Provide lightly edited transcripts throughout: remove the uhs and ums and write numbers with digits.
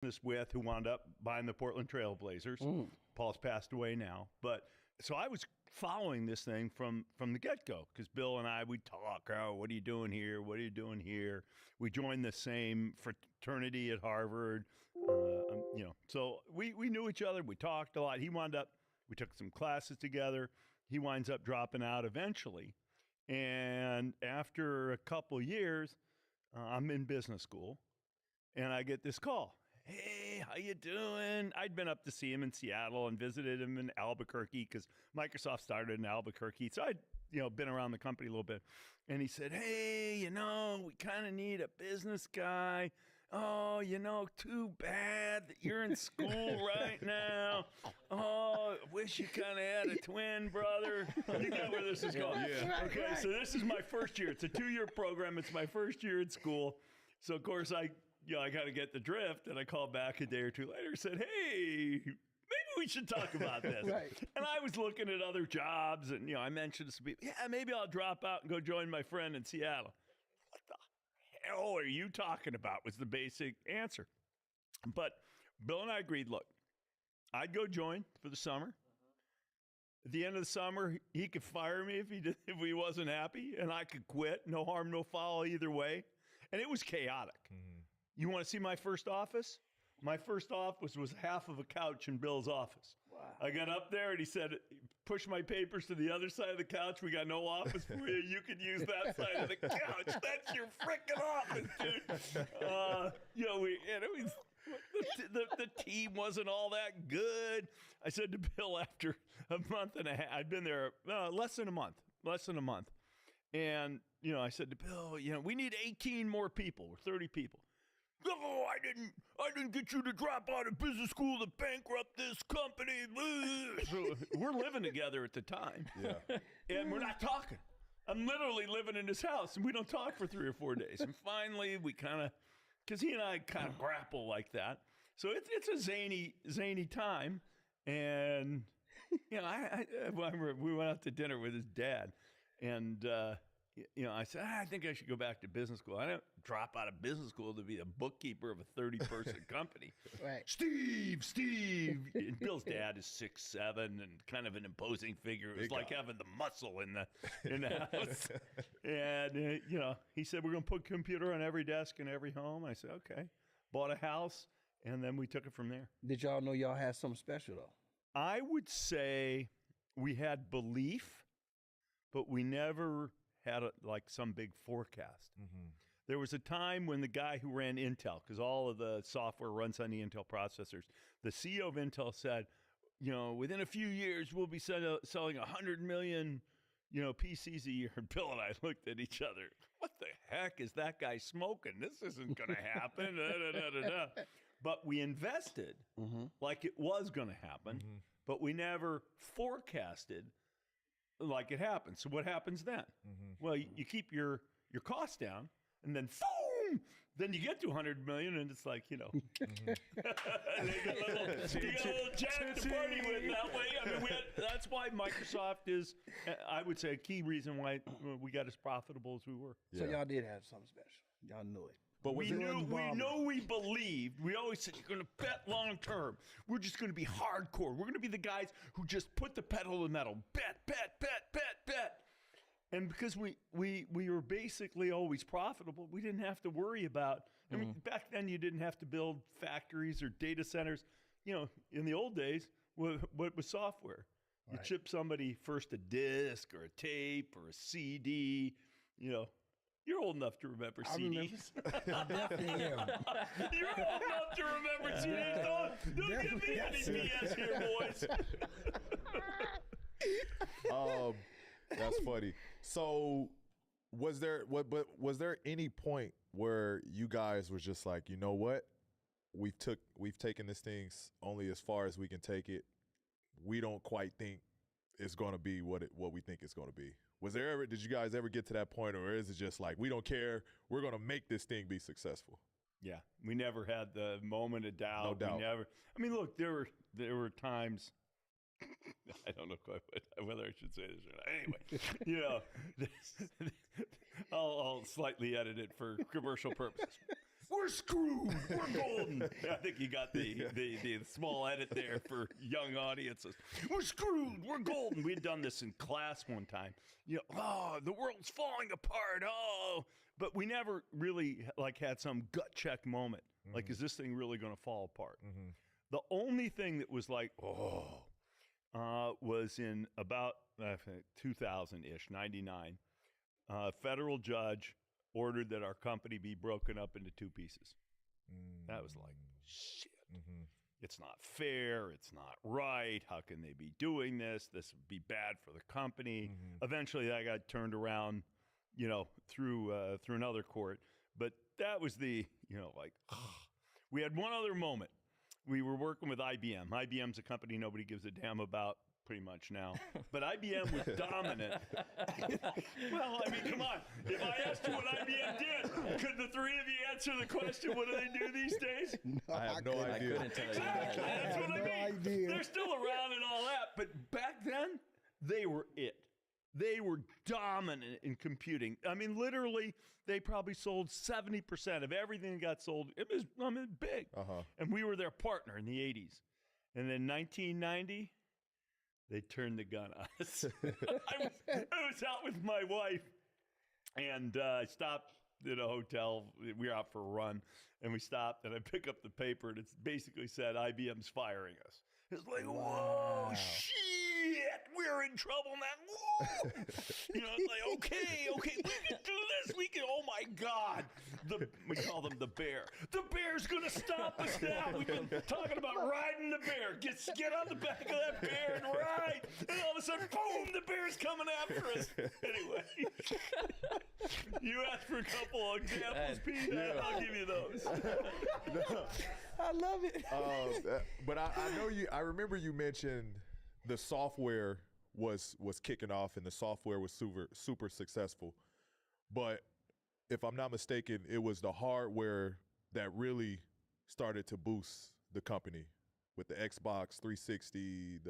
this with who wound up buying the Portland Trail Blazers. Paul's passed away now. But so I was following this thing from the get-go because Bill and I, we'd talk, oh, what are you doing here? What are you doing here? We joined the same fraternity at Harvard. So we knew each other. We talked a lot. We took some classes together. He winds up dropping out eventually. And after a couple years, I'm in business school, and I get this call. Hey, how you doing? I'd been up to see him in Seattle and visited him in Albuquerque because Microsoft started in Albuquerque. So I'd been around the company a little bit. And he said, hey, we kind of need a business guy. Oh, too bad that you're in school right now. Oh, I wish you kind of had a twin brother. You got where this is going. Yeah. Okay, so this is my first year. It's a 2-year program. It's my first year at school. So, of course, I got to get the drift. And I called back a day or two later and said, hey, maybe we should talk about this. Right. And I was looking at other jobs, and I mentioned to some people, maybe I'll drop out and go join my friend in Seattle. What the hell are you talking about was the basic answer. But Bill and I agreed, look, I'd go join for the summer. At the end of the summer, he could fire me if he wasn't happy, and I could quit. No harm, no foul either way. And it was chaotic. Mm-hmm. You want to see my first office? My first office was half of a couch in Bill's office. Wow. I got up there and he said, push my papers to the other side of the couch. We got no office for you. You could use that side of the couch. That's your freaking office, dude. The team wasn't all that good. I said to Bill after a month and a half, I'd been there less than a month. And, I said to Bill, we need 18 more people. We're 30 people. Oh, I didn't get you to drop out of business school to bankrupt this company. So we're living together at the time. Yeah. And we're not talking. I'm literally living in his house, and we don't talk for 3 or 4 days. And finally, we because he and I kind of grapple like that. So it's a zany time. And, I remember we went out to dinner with his dad, and, I said, I think I should go back to business school. I didn't drop out of business school to be the bookkeeper of a 30-person company. Right. Steve. And Bill's dad is 6'7" and kind of an imposing figure. It was like having the muscle in the house. And, he said, we're going to put a computer on every desk in every home. I said, okay. Bought a house, and then we took it from there. Did y'all know y'all had something special, though? I would say we had belief, but we never had some big forecast. Mm-hmm. There was a time when the guy who ran Intel, because all of the software runs on the Intel processors, the CEO of Intel said, within a few years, we'll be selling 100 million, PCs a year. And Bill and I looked at each other. What the heck is that guy smoking? This isn't going to happen. But we invested like it was going to happen, but we never forecasted like it happened. So what happens then? Mm-hmm. Well, you keep your costs down, and then boom, then you get to 100 million, and it's like, you got a little jack to party with that way. I mean, that's why Microsoft is, I would say, a key reason why we got as profitable as we were. So y'all did have something special. Y'all knew it. But we believed. We always said, you're going to bet long term. We're just going to be hardcore. We're going to be the guys who just put the pedal to the metal. Bet. And because we were basically always profitable, we didn't have to worry about, I mean, back then you didn't have to build factories or data centers. In the old days, what was software? Right. You chip somebody first a disc or a tape or a CD, You're old enough to remember CDs. I definitely am. You're old enough to remember CDs. Don't give me any BS here, boys. That's funny. So was there any point where you guys was just like, you know what? We've taken this thing only as far as we can take it. We don't quite think it's going to be what we think it's going to be. Did you guys ever get to that point, or is it just like, we don't care, we're going to make this thing be successful? Yeah, we never had the moment of doubt. No doubt. Look, there were times, I don't know quite whether I should say this or not. Anyway, I'll slightly edit it for commercial purposes. We're screwed. We're golden. I think you got the small edit there for young audiences. We're screwed. We're golden. We'd done this in class one time. Oh, the world's falling apart. Oh, but we never really had some gut check moment. Like, is this thing really going to fall apart? The only thing that was was in about 2000-ish, 99. Federal judge ordered that our company be broken up into two pieces. That was like, shit. It's not fair. It's not right. How can they be doing this? This would be bad for the company. Eventually, that got turned around, through another court. But that was the, we had one other moment. We were working with IBM. IBM's a company nobody gives a damn about pretty much now. But IBM was dominant. Well, I mean, come on. If I asked you what IBM did, could the three of you answer the question, what do they do these days? No, I have no idea. I couldn't tell you Exactly. that. That's what I mean. idea. They're still around and all that. But back then, they were it. They were dominant in computing. I mean, literally, they probably sold 70% of everything that got sold. It was, big. And we were their partner in the 80s. And then 1990, they turned the gun on us. I was out with my wife, and I stopped at a hotel. We were out for a run, and we stopped, and I pick up the paper, and it basically said, IBM's firing us. It's like, whoa, shit, we're in trouble now. Whoa. It's like, okay, we can do this. We can, oh my God. We call them the bear. The bear's going to stop us now. We've been talking about riding the bear. Get on the back of that bear and ride. And all of a sudden, boom, the bear's coming after us. Anyway, you asked for a couple of examples, Pete. I'll give you those. I love it. But I know you. I remember you mentioned the software was kicking off, and the software was super successful. But if I'm not mistaken, it was the hardware that really started to boost the company with the Xbox 360.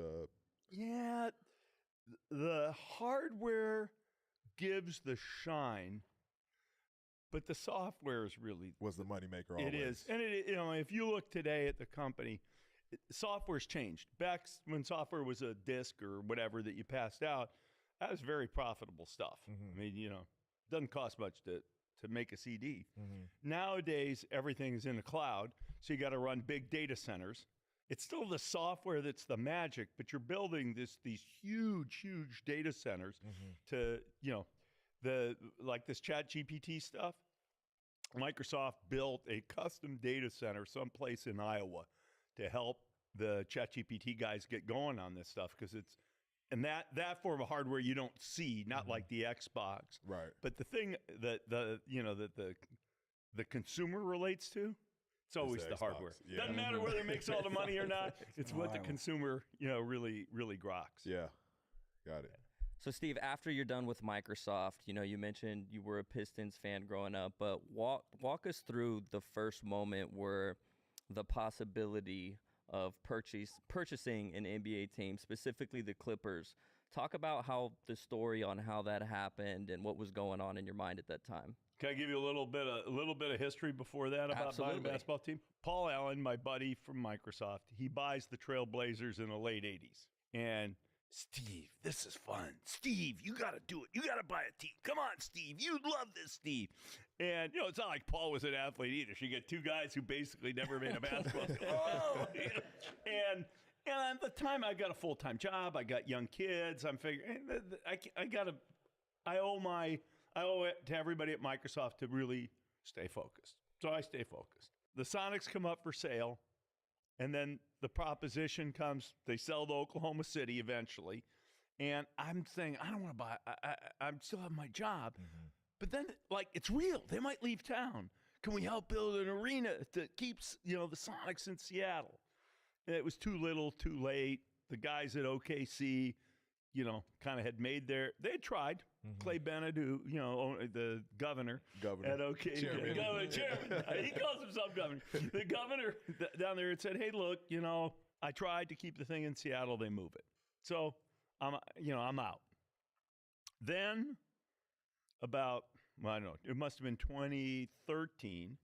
The hardware gives the shine. But the software is really Was the moneymaker always. It is. And if you look today at the company, software's changed. Back when software was a disc or whatever that you passed out, that was very profitable stuff. I mean, doesn't cost much to make a CD. Nowadays, everything is in the cloud, so you got to run big data centers. It's still the software that's the magic, but you're building these huge data centers to, like this ChatGPT stuff. Microsoft built a custom data center someplace in Iowa to help the ChatGPT guys get going on this stuff, because and that form of hardware you don't see, not like the Xbox. Right. But the thing that the consumer relates to, it's always the hardware. Yeah. Doesn't matter whether it makes all the money or not. It's what the consumer, really groks. Yeah. Got it. So, Steve, after you're done with Microsoft, you mentioned you were a Pistons fan growing up, but walk us through the first moment where the possibility of purchasing an NBA team, specifically the Clippers. Talk about how the story on how that happened and what was going on in your mind at that time. Can I give you a little bit of history before that about buying a basketball team? Paul Allen, my buddy from Microsoft, he buys the Trail Blazers in the late 80s. And Steve, this is fun. Steve, you got to do it. You got to buy a team. Come on, Steve. You love this, Steve. And, it's not like Paul was an athlete either. So you get two guys who basically never made a basketball team. And at the time, I got a full-time job. I got young kids. I'm figuring, I owe it to everybody at Microsoft to really stay focused. So I stay focused. The Sonics come up for sale. And then the proposition comes, they sell to Oklahoma City eventually. And I'm saying, I don't want to buy, I still have my job. But then, it's real. They might leave town. Can we help build an arena that keeps, the Sonics in Seattle? And it was too little, too late. The guys at OKC, kind of had made they had tried. Clay Bennett, who, the governor at OKC. Chairman. He calls himself governor. The governor down there had said, hey, look, I tried to keep the thing in Seattle. They move it. So, I'm out. Then, about, I don't know, it must have been 2013,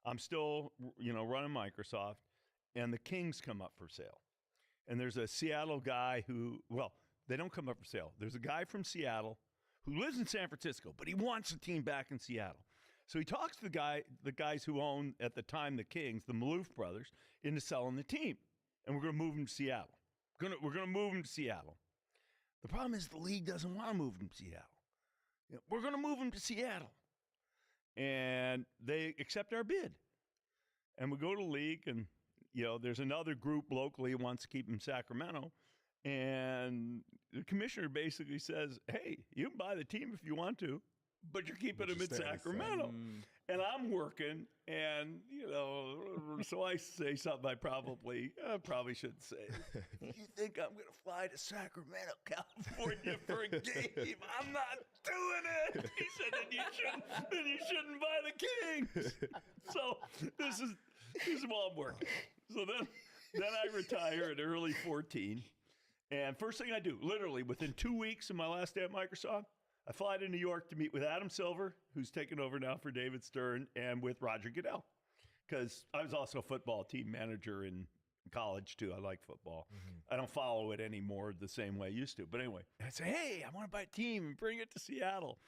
I'm still, running Microsoft, and the Kings come up for sale. And there's a Seattle guy they don't come up for sale. There's a guy from Seattle who lives in San Francisco, but he wants a team back in Seattle. So he talks to the guys who own, at the time, the Kings, the Maloof brothers, into selling the team. And we're going to move him to Seattle. We're going to move him to Seattle. The problem is the league doesn't want to move him to Seattle. We're going to move him to Seattle. And they accept our bid. And we go to the league, and, there's another group locally who wants to keep him in Sacramento. And the commissioner basically says, hey, you can buy the team if you want to, but you're keeping him in Sacramento. And I'm working, and, so I say something I probably shouldn't say. You think I'm going to fly to Sacramento, California for a game? I'm not doing it. He said, then you shouldn't buy the Kings. So this is while I'm working. So then I retire at early 14. And first thing I do, literally within 2 weeks of my last day at Microsoft, I fly to New York to meet with Adam Silver, who's taken over now for David Stern, and with Roger Goodell. Because I was also a football team manager in college, too. I like football. I don't follow it anymore the same way I used to. But anyway, I say, hey, I want to buy a team and bring it to Seattle.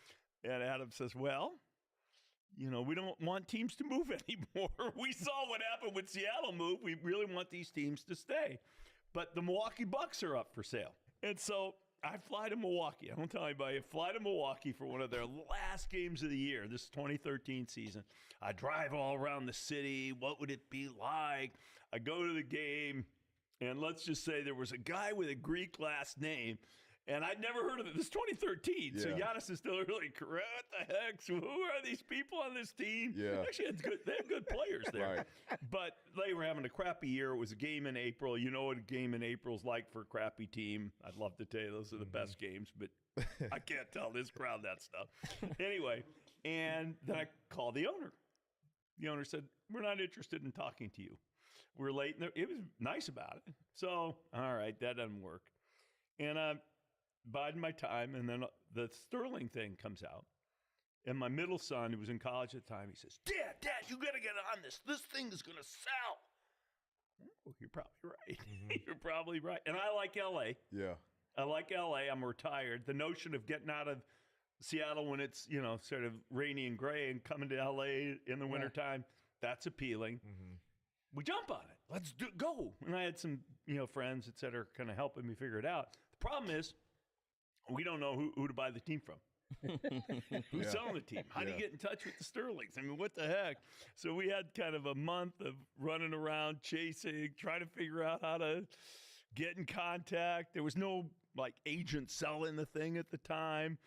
And Adam says, well, we don't want teams to move anymore. We saw what happened with Seattle move. We really want these teams to stay. But the Milwaukee Bucks are up for sale. And so I fly to Milwaukee. I don't tell anybody. I fly to Milwaukee for one of their last games of the year, this 2013 season. I drive all around the city. What would it be like? I go to the game, and let's just say there was a guy with a Greek last name, and I'd never heard of it. This is 2013, so Giannis is still really correct. What the heck? So who are these people on this team? Yeah. Actually, they had good players there. Right. But they were having a crappy year. It was a game in April. You know what a game in April is like for a crappy team. I'd love to tell you those are the best games, but I can't tell this crowd that stuff. Anyway, and then I called the owner. The owner said, we're not interested in talking to you. We're late. It was nice about it. So, all right, that doesn't work. And biding my time, and then the Sterling thing comes out. And my middle son, who was in college at the time, he says, Dad, you got to get on this. This thing is going to sell. Oh, you're probably right. You're probably right. And I like L.A. Yeah. I like L.A. I'm retired. The notion of getting out of Seattle when it's, sort of rainy and gray and coming to L.A. in the wintertime, that's appealing. We jump on it. Let's go. And I had some, friends, et cetera, kind of helping me figure it out. The problem is we don't know who to buy the team from. Who's selling the team? How do you get in touch with the Sterlings? I mean, what the heck? So we had kind of a month of running around, chasing, trying to figure out how to get in contact. There was no agent selling the thing at the time.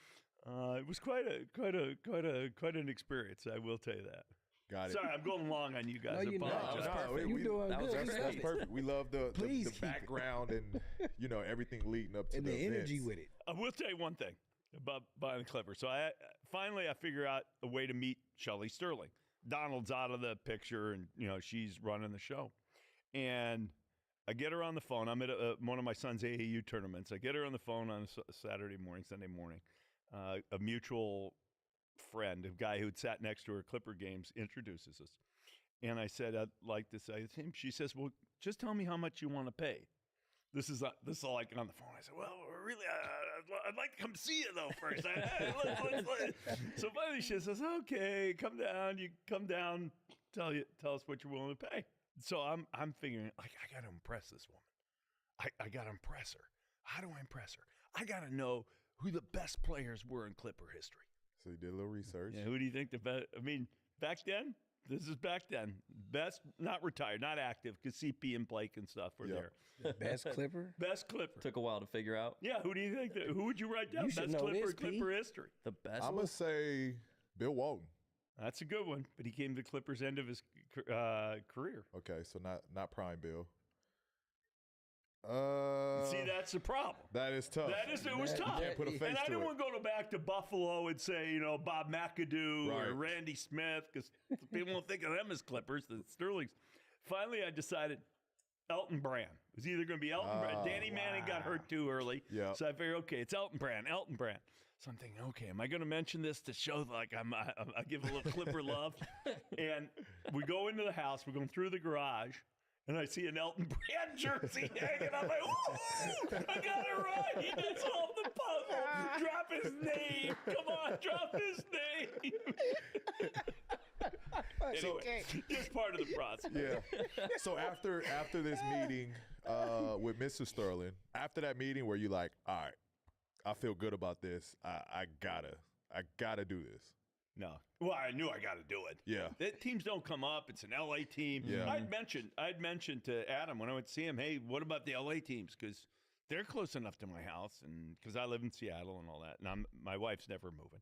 It was quite an experience. I will tell you that. Got it. Sorry, I'm going long on you guys. No, you're not. Apologize. You're doing that was good. great. That's perfect. We love the Please keep it. background and everything leading up to And the the energy events. with it. I will tell you one thing about buying the Clippers. So I figure out a way to meet Shelley Sterling. Donald's out of the picture, and she's running the show. And I get her on the phone. I'm at one of my son's AAU tournaments. I get her on the phone on a Sunday morning. A mutual friend, a guy who had sat next to her at Clipper games, introduces us. And I said, I'd like to say him. She says, well, just tell me how much you want to pay. This is all like on the phone. I said, well, really, I'd like to come see you, though, first. So finally she says, okay, come down. You come down, tell us what you're willing to pay. So I'm figuring, I got to impress this woman. I got to impress her. How do I impress her? I got to know who the best players were in Clipper history. So you did a little research. Yeah, who do you think the best? I mean, back then, this is back then. Best, not retired, not active, because CP and Blake and stuff were there. Best Clipper? Best Clipper. Took a while to figure out. Yeah, who do you think? Who would you write down? You should Best know Clipper, this, P. Clipper history. The best I'm one? going to say Bill Walton. That's a good one, but he came to the Clippers' end of his career. Okay, so not prime Bill. See, that's the problem. That is tough. It was tough. Can't put a face And I to don't it. want to go back to Buffalo and say, Bob McAdoo or Right. Randy Smith, because people won't think of them as Clippers, the Sterlings. Finally, I decided, Elton Brand. It was either going to be Elton Brand. Danny Manning got hurt too early. Yeah. So I figured, okay, it's Elton Brand. So I'm thinking, okay, am I going to mention this to show like I give a little Clipper love? And we go into the house. We're going through the garage. And I see an Elton Brand jersey hanging. I'm like, ooh, I got it right. He did solve the puzzle. Drop his name. Come on, drop his name. Anyway, just part of the process. Yeah. So after this meeting with Mr. Sterling, after that meeting where you like, all right, I feel good about this. I gotta do this. No. Well, I knew I got to do it. Yeah. The teams don't come up. It's an LA team. Yeah. I'd mentioned to Adam when I went to see him, hey, what about the LA teams? Because they're close enough to my house, and because I live in Seattle and all that, and my wife's never moving.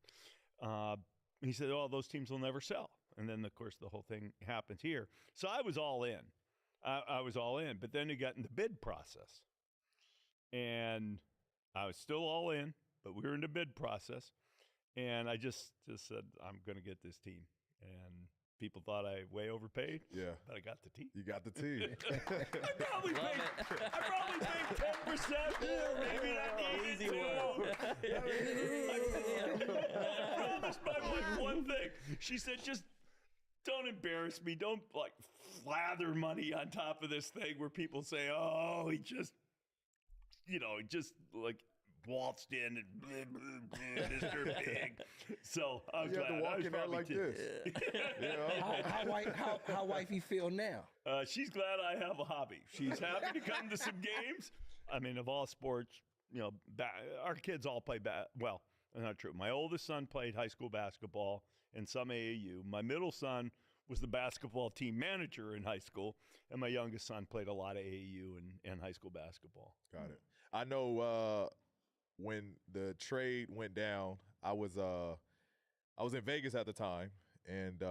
He said, oh, those teams will never sell. And then, of course, the whole thing happens here. So I was all in. I was all in. But then it got in the bid process. And I was still all in, but we were in the bid process. And I just said, I'm going to get this team. And people thought I way overpaid. Yeah. But I got the team. You got the team. I probably paid 10% more, maybe not Easy I promised my wife one thing. She said, just don't embarrass me. Don't like flather money on top of this thing where people say, oh, he just like waltzed in and blah, blah, blah, Mr. Big. So I was You have glad. to walk I was in there probably like too. this. You know? How wifey feel now? She's glad I have a hobby. She's happy to come to some games. I mean, of all sports, our kids all play well, not true. My oldest son played high school basketball and some AAU. My middle son was the basketball team manager in high school, and my youngest son played a lot of AAU and high school basketball. Got it. I know when the trade went down, I was in Vegas at the time, and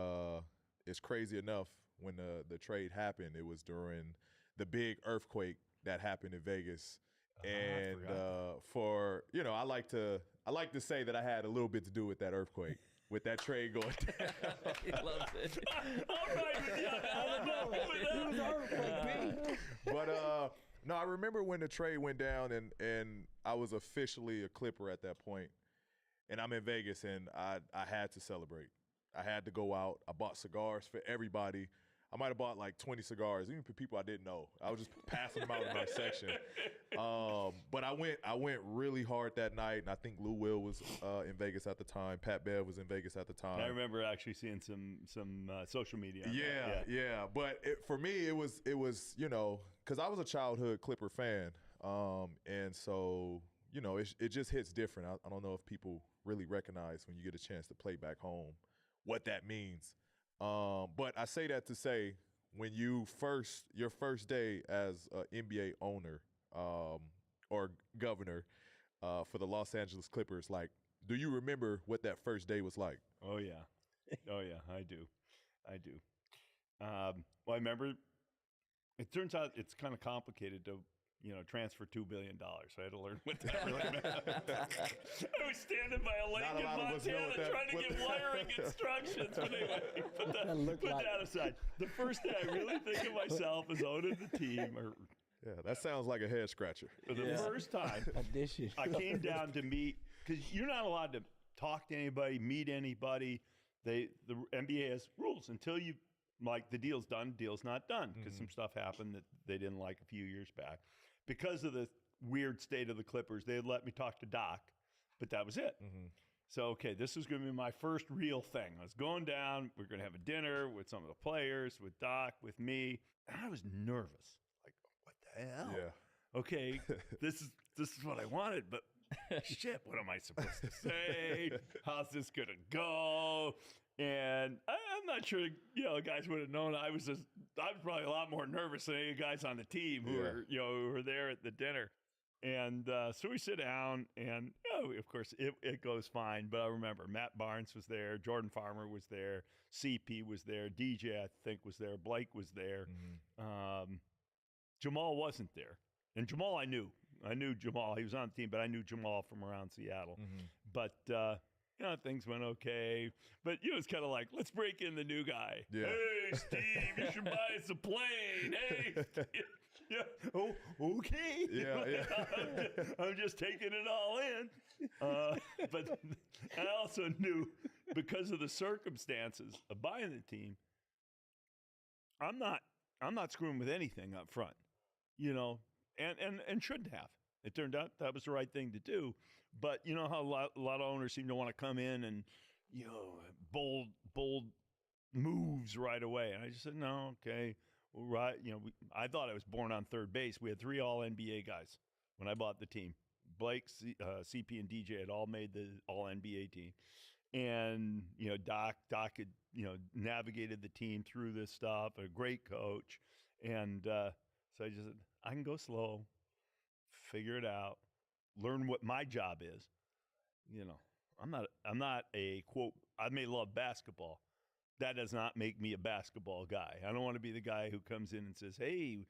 it's crazy enough when the trade happened. It was during the big earthquake that happened in Vegas, and I like to say that I had a little bit to do with that earthquake. With that trade going down. He loves it. All right. But no, I remember when the trade went down and I was officially a Clipper at that point. And I'm in Vegas and I had to celebrate. I had to go out. I bought cigars for everybody. I might have bought like 20 cigars, even for people I didn't know. I was just passing them out in my section. But I went really hard that night, and I think Lou Will was in Vegas at the time. Pat Bev was in Vegas at the time. I remember actually seeing some social media. Yeah. But for me, it was because I was a childhood Clipper fan, and so it just hits different. I don't know if people really recognize when you get a chance to play back home what that means. But I say that to say, when your first day as an NBA owner or governor for the Los Angeles Clippers, like, do you remember what that first day was like? Oh yeah, I do. Well, I remember. It turns out it's kind of complicated to transfer $2 billion. So I had to learn what that really meant. I was standing by a lake in Montana trying to get wiring instructions. But anyway, put that aside. The first day I really think of myself as owning the team. Yeah, that sounds like a head scratcher. For the first time, I came down to meet, because you're not allowed to talk to anybody, meet anybody. The NBA has rules until you, like, the deal's done, deal's not done, because some stuff happened that they didn't like a few years back. Because of the weird state of the Clippers, they had let me talk to Doc, but that was it. Mm-hmm. So, okay, this was going to be my first real thing. I was going down. We're going to have a dinner with some of the players, with Doc, with me. And I was nervous. Like, what the hell? Yeah. Okay, this is what I wanted, but shit, what am I supposed to say? How's this going to go? And I'm not sure, guys would have known. I was probably a lot more nervous than any guys on the team who were there at the dinner. And so we sit down, and of course it goes fine. But I remember Matt Barnes was there, Jordan Farmer was there, CP was there, DJ I think was there, Blake was there, Jamal wasn't there, and Jamal I knew Jamal. He was on the team, but I knew Jamal from around Seattle. But things went okay. But it's kind of like, let's break in the new guy. Yeah. Hey, Steve, you should buy us a plane. Hey, Steve. oh, okay. Yeah. I'm just taking it all in. But I also knew, because of the circumstances of buying the team, I'm not screwing with anything up front, and shouldn't have. It turned out that was the right thing to do. But you know how a lot of owners seem to want to come in and, bold moves right away. And I just said, no, okay. Well, right. I thought I was born on third base. We had 3 All-NBA guys when I bought the team. Blake, CP, and DJ had all made the All-NBA team. And, Doc had, navigated the team through this stuff, a great coach. And so I just said, I can go slow, figure it out, learn what my job is. I'm not a, quote, I may love basketball. That does not make me a basketball guy. I don't want to be the guy who comes in and says, hey,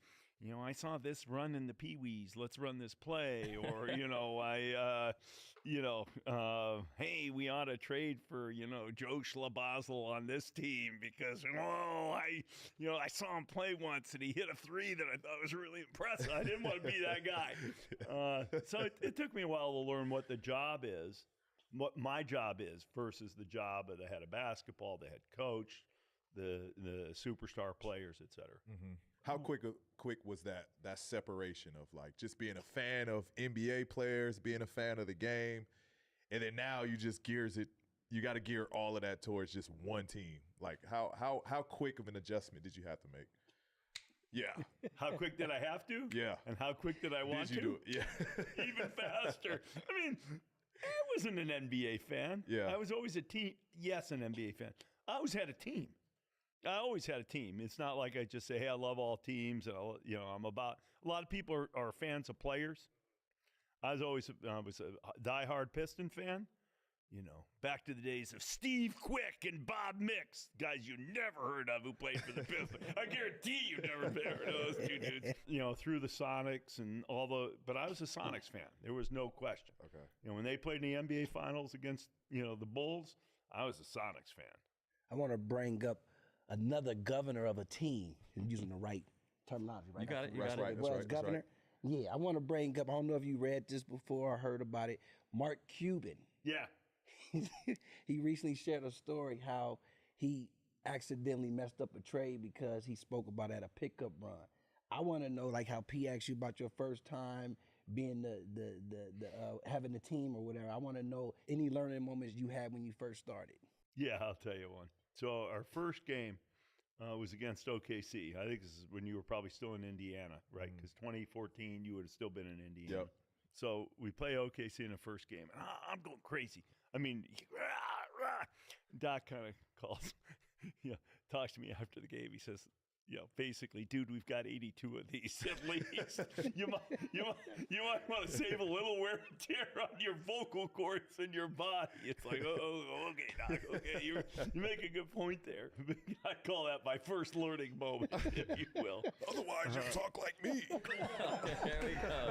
I saw this run in the Pee-wees. Let's run this play. Or, hey, we ought to trade for, Joe Schlabazl on this team because, I saw him play once and he hit a 3 that I thought was really impressive. I didn't want to be that guy. So it took me a while to learn what the job is, what my job is versus the job of the head of basketball, the head coach, the superstar players, et cetera. Mm-hmm. How quick was that separation of like just being a fan of NBA players, being a fan of the game, and then now you got to gear all of that towards just one team. Like how quick of an adjustment did you have to make? Yeah. How quick did I have to? Yeah. And how quick did I want did you to? do it? Yeah. Even faster. I mean, I wasn't an NBA fan. Yeah. I was always a team. Yes, an NBA fan. I always had a team. It's not like I just say, hey, I love all teams. And I'm about, a lot of people are fans of players. I was a diehard Piston fan. Back to the days of Steve Quick and Bob Mix, guys you never heard of who played for the Pistons. I guarantee you never heard of those two dudes. Through the Sonics and but I was a Sonics fan. There was no question. Okay. When they played in the NBA Finals against, the Bulls, I was a Sonics fan. I want to bring up another governor of a team. You're using the right terminology, right? You got it. That's right. Governor. Yeah, I want to bring up, I don't know if you read this before or heard about it, Mark Cuban. Yeah. He recently shared a story how he accidentally messed up a trade because he spoke about at a pickup run. I want to know how P asked you about your first time being the having the team or whatever. I want to know any learning moments you had when you first started. Yeah, I'll tell you one. So our first game was against OKC. I think this is when you were probably still in Indiana, right? Because 2014, you would have still been in Indiana. Yep. So we play OKC in the first game, and I'm going crazy. I mean, Doc kind of calls, talks to me after the game. He says, basically, dude, we've got 82 of these at least. You might want to save a little wear and tear on your vocal cords and your body. It's like, oh, okay, Doc, okay, you make a good point there. I call that my first learning moment, if you will. Otherwise, you talk like me.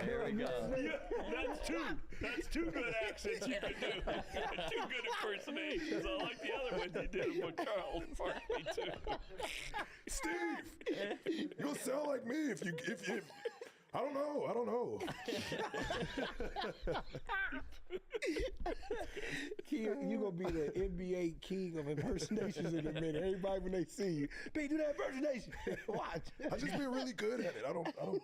Here we go. Yeah, that's two good accents you can do. Two good impersonations. I like the other ones you did with Charles Barkley too. Steve, you'll sound like me if you. I don't know. You're going to be the NBA king of impersonations in a minute. Everybody, when they see you, B, do that impersonation. Watch. I just be really good at it. I don't.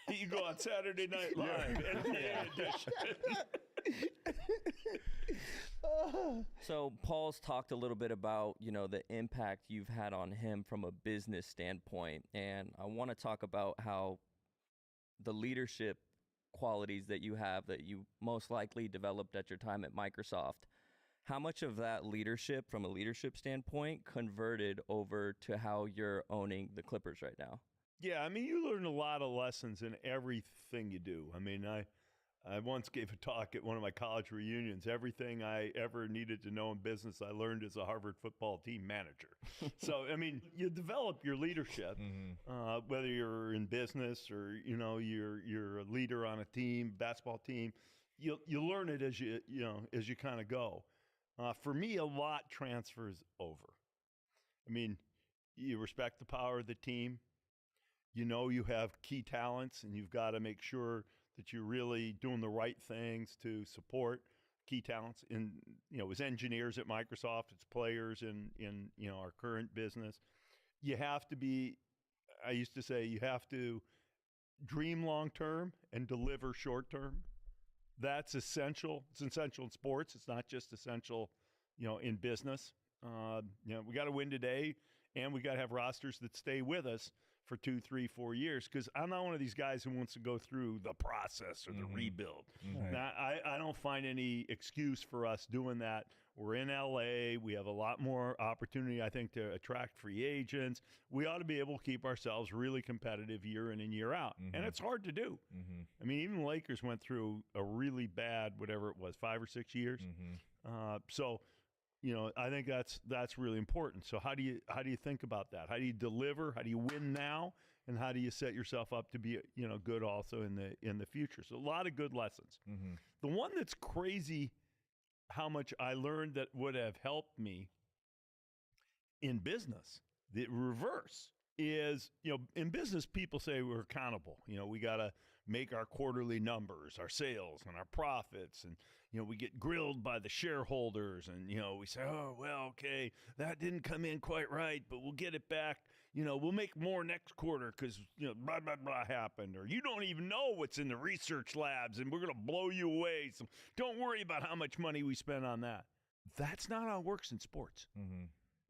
You go on Saturday Night Live, NBA edition. So Paul's talked a little bit about, the impact you've had on him from a business standpoint. And I want to talk about how the leadership qualities that you have that you most likely developed at your time at Microsoft, how much of that leadership from a leadership standpoint converted over to how you're owning the Clippers right now? Yeah, I mean, you learn a lot of lessons in everything you do. I mean, I once gave a talk at one of my college reunions. Everything I ever needed to know in business, I learned as a Harvard football team manager. So, I mean, you develop your leadership, whether you're in business or, you're a leader on a team, basketball team. You learn it as you kind of go. For me, a lot transfers over. I mean, you respect the power of the team. you know you have key talents, and you've got to make sure that you're really doing the right things to support key talents. In as engineers at Microsoft, it's players in our current business. You have to be. I used to say you have to dream long term and deliver short term. That's essential. It's essential in sports. It's not just essential, in business. We got to win today, and we got to have rosters that stay with us for 2, 3, 4 years. Because I'm not one of these guys who wants to go through the process or the rebuild. Right. Now, I don't find any excuse for us doing that. We're in LA. We have a lot more opportunity, I think, to attract free agents. We ought to be able to keep ourselves really competitive year in and year out. And it's hard to do. I mean, even the Lakers went through a really bad, whatever it was, 5 or 6 years. So, I think that's really important. So how do you think about that? How do you deliver? How do you win now? And how do you set yourself up to be, good also in the future? So a lot of good lessons. The one that's crazy, how much I learned that would have helped me in business, the reverse is, in business, people say we're accountable. We got to make our quarterly numbers, our sales and our profits. And, we get grilled by the shareholders and, we say, oh, well, okay, that didn't come in quite right, but we'll get it back. We'll make more next quarter because, blah, blah, blah happened. Or you don't even know what's in the research labs and we're going to blow you away. So don't worry about how much money we spend on that. That's not how it works in sports.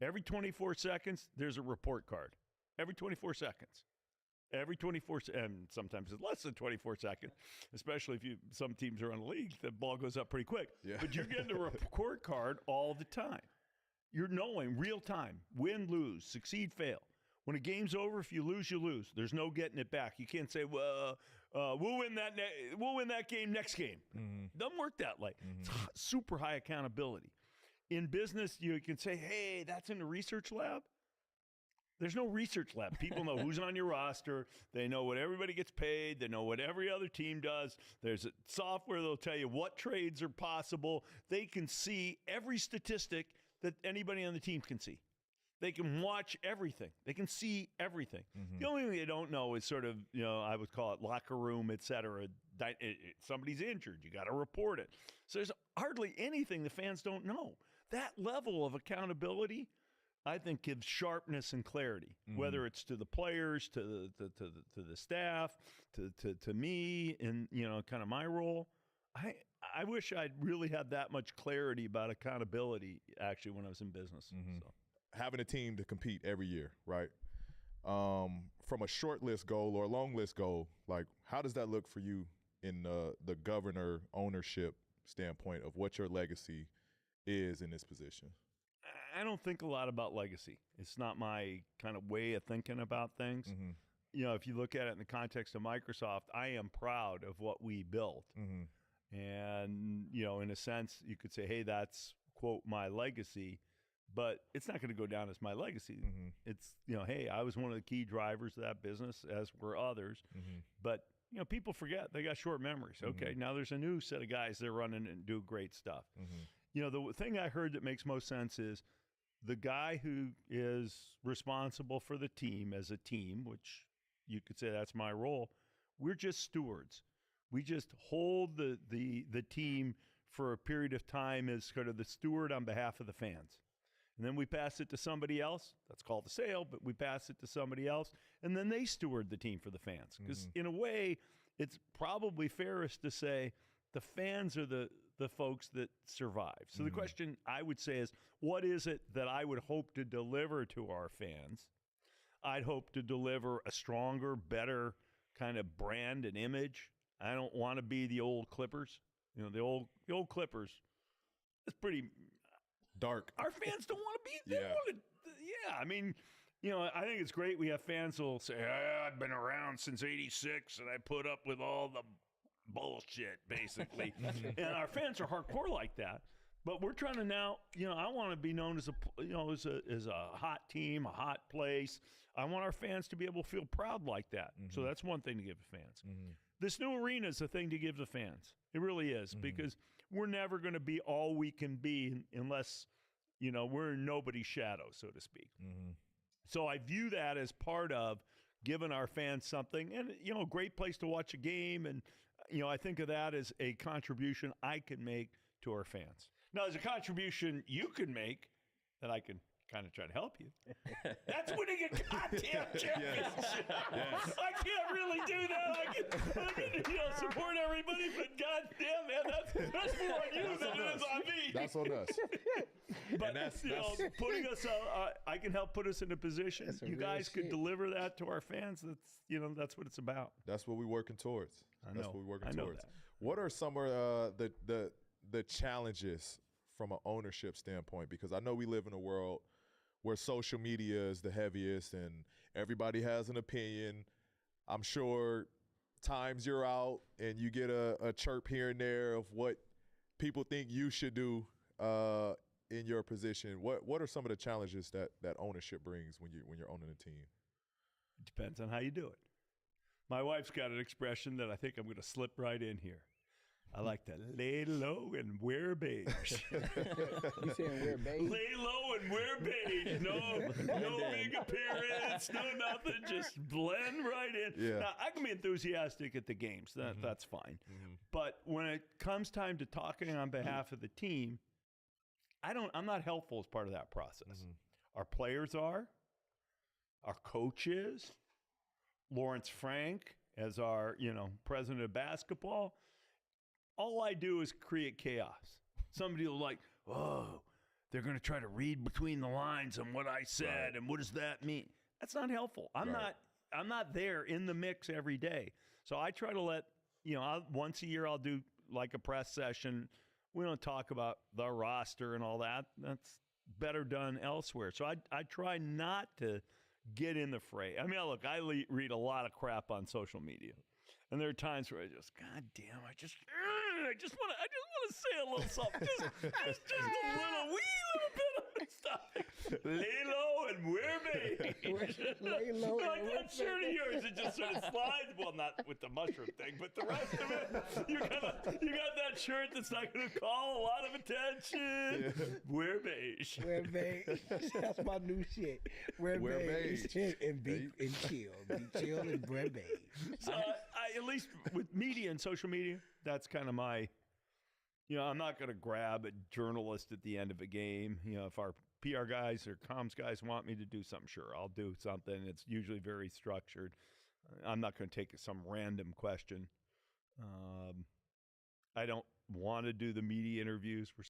Every 24 seconds, there's a report card. Every 24 seconds. Every 24 and sometimes it's less than 24 seconds, especially if some teams are on the league, the ball goes up pretty quick. Yeah. But you're getting a report card all the time. You're knowing real time, win, lose, succeed, fail. When a game's over, if you lose, you lose. There's no getting it back. You can't say, well, we'll win that game next game. Doesn't work that way. It's super high accountability. In business, you can say, hey, that's in the research lab. There's no research lab. People know who's on your roster. They know what everybody gets paid. They know what every other team does. There's a software that'll tell you what trades are possible. They can see every statistic that anybody on the team can see. They can watch everything. They can see everything. The only thing they don't know is sort of, I would call it locker room, et cetera. Somebody's injured. You got to report it. So there's hardly anything the fans don't know. That level of accountability, I think, gives sharpness and clarity, whether it's to the players, to the staff, to me, and kind of my role. I wish I'd really had that much clarity about accountability actually when I was in business. So. Having a team to compete every year, right? From a short list goal or a long list goal, like how does that look for you in the governor ownership standpoint of what your legacy is in this position? I don't think a lot about legacy. It's not my kind of way of thinking about things. If you look at it in the context of Microsoft, I am proud of what we built. And, in a sense, you could say, hey, that's, quote, my legacy. But it's not going to go down as my legacy. It's, hey, I was one of the key drivers of that business, as were others. But, people forget. They got short memories. Okay, now there's a new set of guys that are running and do great stuff. The thing I heard that makes most sense is the guy who is responsible for the team as a team, which you could say that's my role, we're just stewards. We just hold the team for a period of time as sort of the steward on behalf of the fans. And then we pass it to somebody else. That's called a sale, but we pass it to somebody else. And then they steward the team for the fans. Because in a way, it's probably fairest to say the fans are the folks that survive. So the question I would say is, what is it that I would hope to deliver to our fans? I'd hope to deliver a stronger, better kind of brand and image. I don't want to be the old Clippers. The old Clippers. It's pretty dark. Our fans don't want to be. They want to. Yeah, I mean, I think it's great. We have fans who'll say, "I've been around since '86, and I put up with all the bullshit, basically." And our fans are hardcore like that. But we're trying to now, I want to be known as a hot team, a hot place. I want our fans to be able to feel proud like that. So that's one thing to give the fans. This new arena is a thing to give the fans. It really is, because we're never going to be all we can be unless, we're in nobody's shadow, so to speak. So I view that as part of giving our fans something, and a great place to watch a game. And I think of that as a contribution I can make to our fans. Now, there's a contribution you can make that I can kind of try to help you. That's winning a goddamn championship. Yes. I can't really do that. I can support everybody, but goddamn, man, that's more on you than it is on me. That's on us. But that's putting us, I can help put us in a position. You guys could deliver that to our fans. That's what it's about. That's what we're working towards. I That's know. what we're working I know towards. that. What are some of the challenges from an ownership standpoint? Because I know we live in a world where social media is the heaviest and everybody has an opinion. I'm sure times you're out and you get a chirp here and there of what people think you should do in your position. What are some of the challenges that ownership brings when you're owning a team? It depends on how you do it. My wife's got an expression that I think I'm going to slip right in here. I like to lay low and wear beige. You saying wear beige? Lay low and wear beige. No big appearance, no nothing. Just blend right in. Yeah. Now, I can be enthusiastic at the games. That's fine. Mm-hmm. But when it comes time to talking on behalf of the team, I'm not helpful as part of that process. Mm-hmm. Our players are. Our coach is. Lawrence Frank as our, president of basketball. All I do is create chaos. Somebody will they're going to try to read between the lines on what I said, and what does that mean? That's not helpful. I'm not there in the mix every day. So I try to let, once a year I'll do like a press session. We don't talk about the roster and all that. That's better done elsewhere. So I try not to get in the fray. I mean, look, I read a lot of crap on social media. And there are times where I just, God damn, I just want to say a little something, just a little bit of stuff. Lay low and wear beige. Lay low like and that shirt of yours, it just sort of slides. Well, not with the mushroom thing, but the rest of it, you got that shirt that's not going to call a lot of attention. Yeah. Wear beige. Wear beige. That's my new shit. Wear beige. And chill. Be chill and wear beige. So I at least with media and social media, that's kind of my, I'm not going to grab a journalist at the end of a game. If our PR guys or comms guys want me to do something, sure, I'll do something. It's usually very structured. I'm not going to take some random question. I don't want to do the media interviews where